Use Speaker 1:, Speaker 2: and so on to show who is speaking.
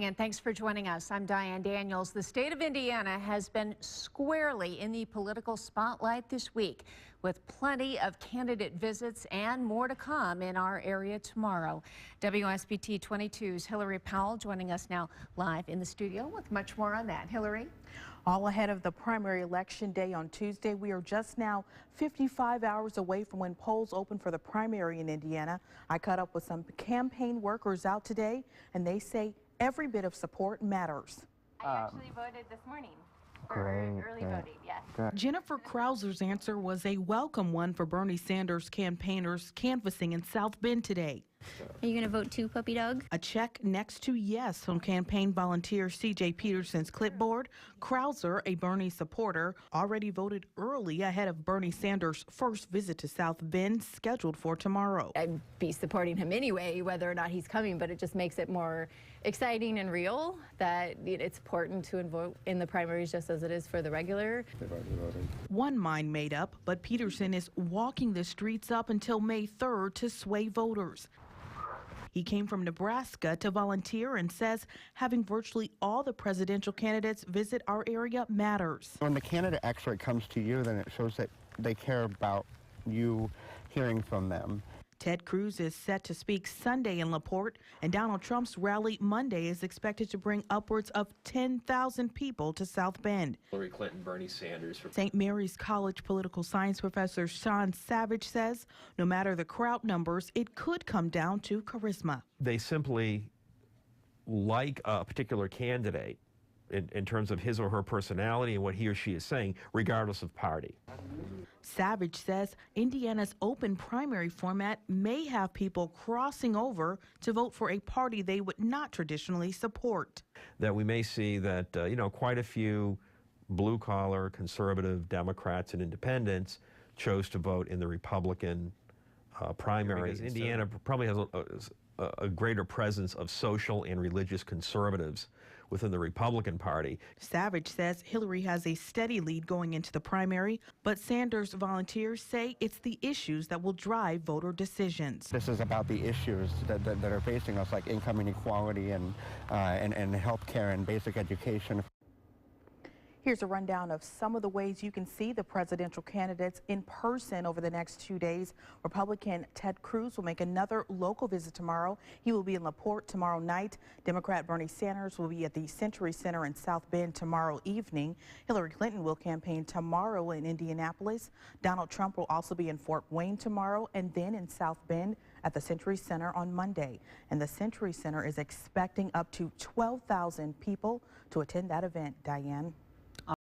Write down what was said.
Speaker 1: And thanks for joining us. I'm Diane Daniels. The state of Indiana has been squarely in the political spotlight this week, with plenty of candidate visits and more to come in our area tomorrow. WSBT-22's Hillary Powell joining us now live in the studio with much more on that. Hillary?
Speaker 2: All ahead of the primary election day on Tuesday, we are just now 55 hours away from when polls open for the primary in Indiana. I caught up with some campaign workers out today, and they say every bit of support matters.
Speaker 3: I actually voted this morning for early voting, yes.
Speaker 2: Jennifer Krauser's answer was a welcome one for Bernie Sanders campaigners canvassing in South Bend today.
Speaker 3: Are you going to vote too, puppy dog?
Speaker 2: A check next to yes on campaign volunteer C.J. Peterson's clipboard. Krauser, a Bernie supporter, already voted early ahead of Bernie Sanders' first visit to South Bend, scheduled for tomorrow.
Speaker 3: I'd be supporting him anyway, whether or not he's coming, but it just makes it more exciting and real that it's important to vote in the primaries just as it is for the regular.
Speaker 2: One mind made up, but Peterson is walking the streets up until May 3rd to sway voters. He came from Nebraska to volunteer and says having virtually all the presidential candidates visit our area matters.
Speaker 4: When the candidate actually comes to you, then it shows that they care about you hearing from them.
Speaker 2: Ted Cruz is set to speak Sunday in LaPorte, and Donald Trump's rally Monday is expected to bring upwards of 10,000 people to South Bend.
Speaker 5: Hillary Clinton, Bernie Sanders.
Speaker 2: St. Mary's College political science professor Sean Savage says no matter the crowd numbers, it could come down to charisma.
Speaker 5: They simply like a particular candidate in terms of his or her personality and what he or she is saying, regardless of party.
Speaker 2: Savage says Indiana's open primary format may have people crossing over to vote for a party they would not traditionally support.
Speaker 5: That we may see that, quite a few blue-collar, conservative Democrats and independents chose to vote in the Republican primary. Because Indiana probably has a greater presence of social and religious conservatives within the Republican Party.
Speaker 2: Savage says Hillary has a steady lead going into the primary, but Sanders volunteers say it's the issues that will drive voter decisions.
Speaker 4: This is about the issues that are facing us, like income inequality and health care and basic education.
Speaker 2: Here's a rundown of some of the ways you can see the presidential candidates in person over the next 2 days. Republican Ted Cruz will make another local visit tomorrow. He will be in LaPorte tomorrow night. Democrat Bernie Sanders will be at the Century Center in South Bend tomorrow evening. Hillary Clinton will campaign tomorrow in Indianapolis. Donald Trump will also be in Fort Wayne tomorrow and then in South Bend at the Century Center on Monday. And the Century Center is expecting up to 12,000 people to attend that event. Diane.